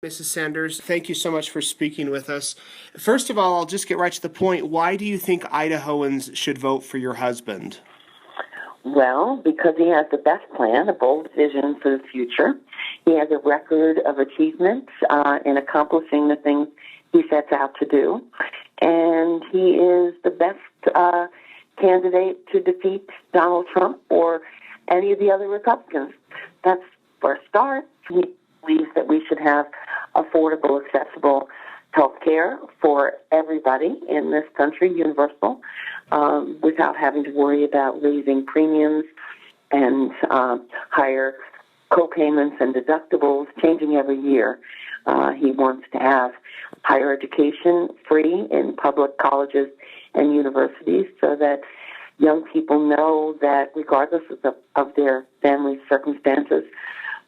Mrs. Sanders, thank you so much for speaking with us. First of all, I'll just get right to the point. Why do you think Idahoans should vote for your husband? Well, because he has the best plan, a bold vision for the future. He has a record of achievements in accomplishing the things he sets out to do. And he is the best candidate to defeat Donald Trump or any of the other Republicans. That's for a start. He believes that we should have affordable, accessible health care for everybody in this country, universal, without having to worry about raising premiums and higher co-payments and deductibles changing every year. He wants to have higher education free in public colleges and universities so that young people know that regardless of their family circumstances,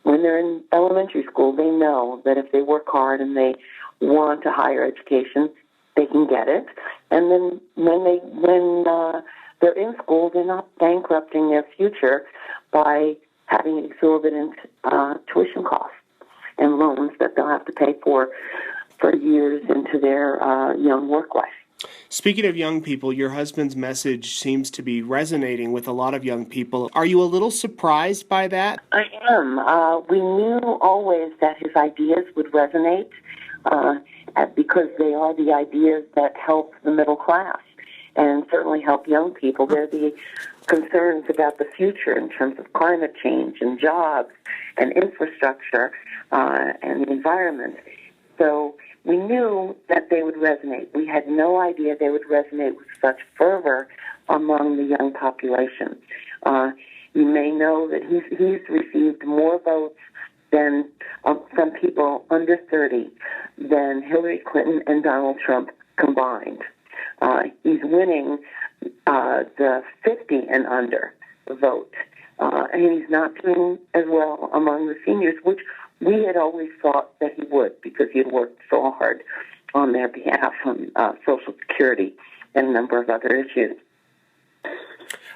when they're in elementary school, they know that if they work hard and they want a higher education, they can get it. And then when they're in school, they're not bankrupting their future by having exorbitant tuition costs and loans that they'll have to pay for years into their young work life. Speaking of young people, your husband's message seems to be resonating with a lot of young people. Are you a little surprised by that? I am. We knew always that his ideas would resonate because they are the ideas that help the middle class and certainly help young people. They're the concerns about the future in terms of climate change and jobs and infrastructure and the environment. So we knew that they would resonate. We had no idea they would resonate with such fervor among the young population. You may know that he's received more votes than from people under 30 than Hillary Clinton and Donald Trump combined. He's winning the 50 and under vote. And he's not doing as well among the seniors, which we had always thought that he would because he had worked so hard on their behalf on Social Security and a number of other issues.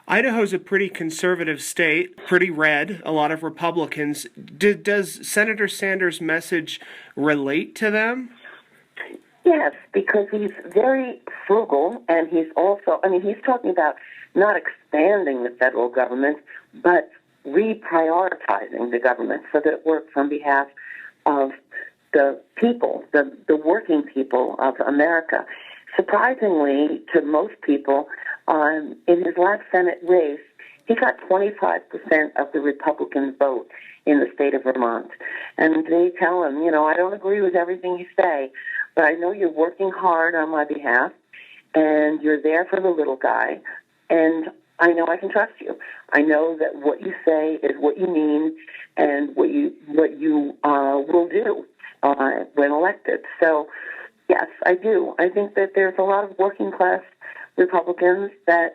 Idaho's a pretty conservative state, pretty red, a lot of Republicans. Does Senator Sanders' message relate to them? Yes, because he's very frugal, and he's also, he's talking about not expanding the federal government, but reprioritizing the government so that it works on behalf of the people, the working people of America. Surprisingly, to most people, in his last Senate race, he got 25% of the Republican vote in the state of Vermont. And they tell him, I don't agree with everything you say, but I know you're working hard on my behalf, and you're there for the little guy, and I know I can trust you. I know that what you say is what you mean and what you will do when elected. So, yes, I do. I think that there's a lot of working class Republicans that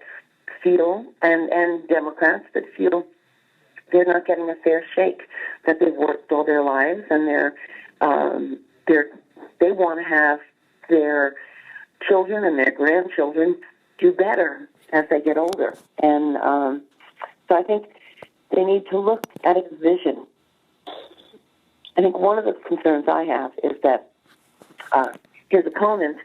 feel, and Democrats that feel they're not getting a fair shake, that they've worked all their lives and they want to have their children and their grandchildren do better as they get older. And so I think they need to look at his vision. I think one of the concerns I have is that his opponent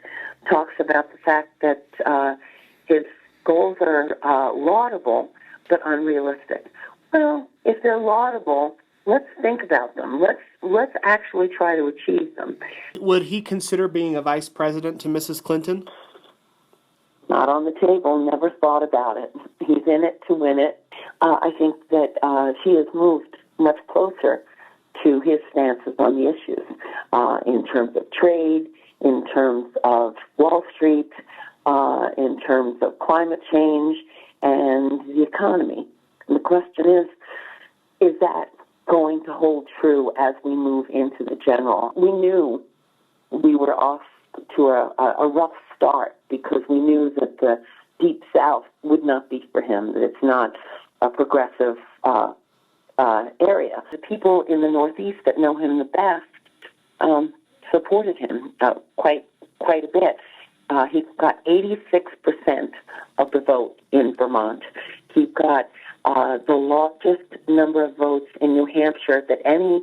talks about the fact that his goals are laudable but unrealistic. Well, if they're laudable, let's think about them. Let's actually try to achieve them. Would he consider being a vice president to Mrs. Clinton? Not on the table, never thought about it. He's in it to win it. I think that she has moved much closer to his stances on the issues in terms of trade, in terms of Wall Street, in terms of climate change and the economy. And the question is that going to hold true as we move into the general? We knew we were off to a rough start because we knew that the Deep South would not be for him, that it's not a progressive area. The people in the Northeast that know him the best supported him quite a bit. He got 86% of the vote in Vermont. He got the largest number of votes in New Hampshire that any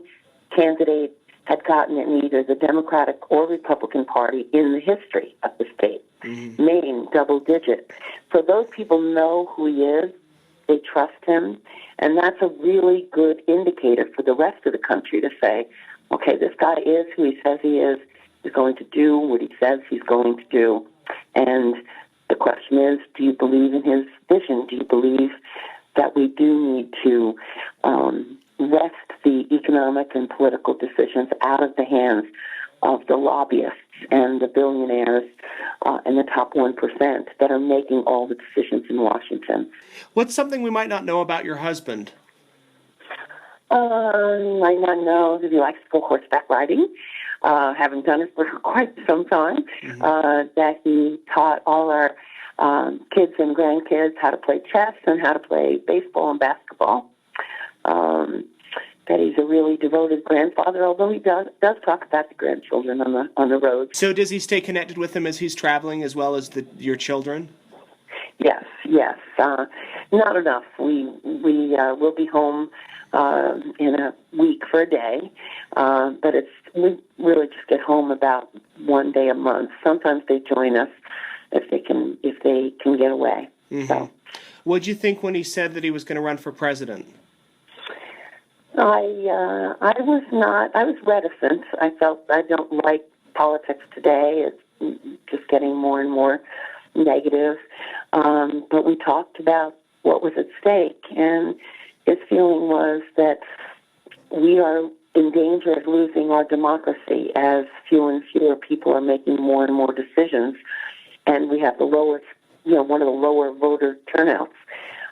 candidate had gotten in either the Democratic or Republican Party in the history of the state. Maine, double digit. So those people know who he is. They trust him. And that's a really good indicator for the rest of the country to say, okay, this guy is who he says he is. He's going to do what he says he's going to do. And the question is, do you believe in his vision? Do you believe that we do need to wrest the economic and political decisions out of the hands of the lobbyists and the billionaires and the top 1% that are making all the decisions in Washington? What's something we might not know about your husband? Might not know that he likes to go horseback riding. Haven't done it for quite some time. That he taught all our kids and grandkids how to play chess and how to play baseball and basketball. That he's a really devoted grandfather, although he does talk about the grandchildren on the road. So does he stay connected with them as he's traveling as well as your children? Yes. Not enough. We will be home in a week for a day, but we really just get home about one day a month. Sometimes they join us if they can get away. So, what did you think when he said that he was going to run for president? I was reticent. I felt I don't like politics today. It's just getting more and more negative. But we talked about what was at stake, and his feeling was that we are in danger of losing our democracy as fewer and fewer people are making more and more decisions, and we have the lowest, one of the lower voter turnouts,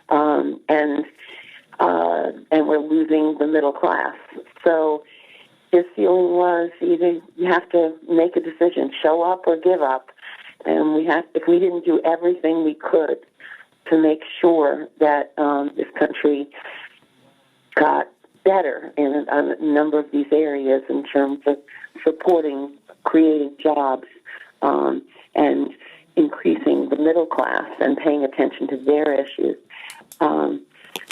and we're losing the middle class. So his feeling was either you have to make a decision, show up or give up, and if we didn't do everything we could to make sure that this country got better in a number of these areas in terms of supporting, creating jobs, and increasing the middle class and paying attention to their issues.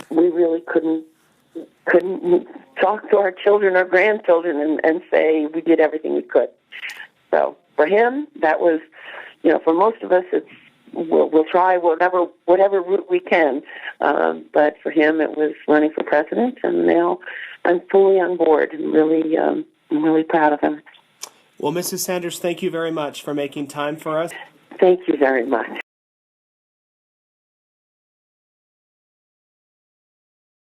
We really couldn't talk to our children or grandchildren and say we did everything we could. So for him, that was, for most of us, it's we'll try whatever route we can. But for him, it was running for president, and now I'm fully on board and I'm really proud of him. Well, Mrs. Sanders, thank you very much for making time for us. Thank you very much.